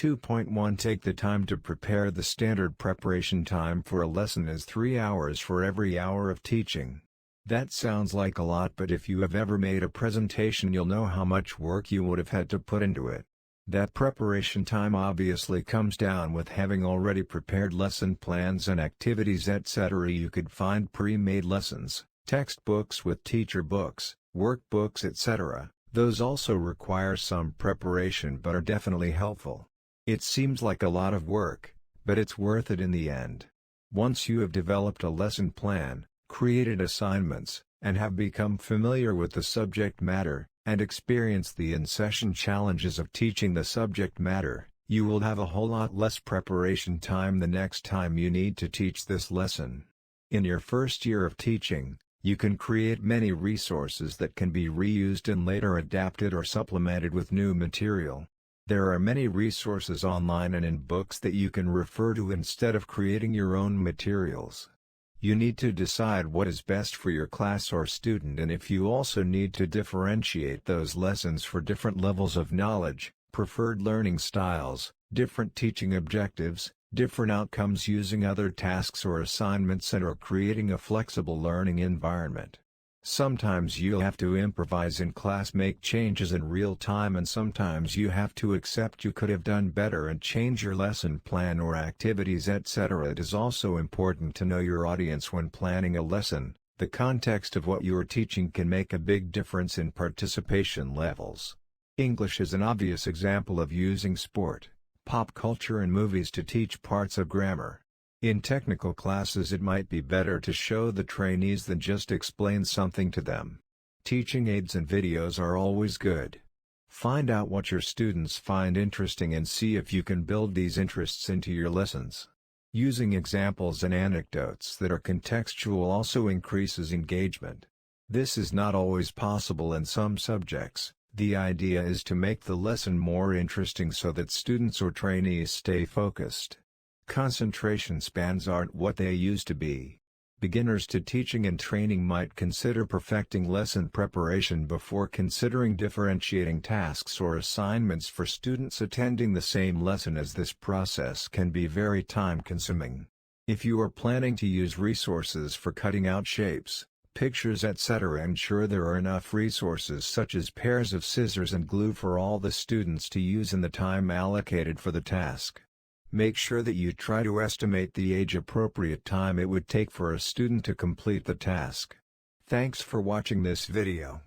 2.1 Take the time to prepare. The standard preparation time for a lesson is 3 hours for every hour of teaching. That sounds like a lot, but if you have ever made a presentation you'll know how much work you would have had to put into it. That preparation time obviously comes down with having already prepared lesson plans and activities etc. You could find pre-made lessons, textbooks with teacher books, workbooks etc. Those also require some preparation but are definitely helpful. It seems like a lot of work, but it's worth it in the end. Once you have developed a lesson plan, created assignments, and have become familiar with the subject matter, and experienced the in-session challenges of teaching the subject matter, you will have a whole lot less preparation time the next time you need to teach this lesson. In your first year of teaching, you can create many resources that can be reused and later adapted or supplemented with new material. There are many resources online and in books that you can refer to instead of creating your own materials. You need to decide what is best for your class or student, and if you also need to differentiate those lessons for different levels of knowledge, preferred learning styles, different teaching objectives, different outcomes using other tasks or assignments, and/or creating a flexible learning environment. Sometimes you'll have to improvise in class, make changes in real time, and sometimes you have to accept you could have done better and change your lesson plan or activities etc. It is also important to know your audience when planning a lesson. The context of what you are teaching can make a big difference in participation levels. English is an obvious example of using sport, pop culture and movies to teach parts of grammar. In technical classes it might be better to show the trainees than just explain something to them. Teaching aids and videos are always good. Find out what your students find interesting and see if you can build these interests into your lessons. Using examples and anecdotes that are contextual also increases engagement. This is not always possible in some subjects. The idea is to make the lesson more interesting so that students or trainees stay focused. Concentration spans aren't what they used to be. Beginners to teaching and training might consider perfecting lesson preparation before considering differentiating tasks or assignments for students attending the same lesson, as this process can be very time-consuming. If you are planning to use resources for cutting out shapes, pictures etc., ensure there are enough resources such as pairs of scissors and glue for all the students to use in the time allocated for the task. Make sure that you try to estimate the age-appropriate time it would take for a student to complete the task. Thanks for watching this video.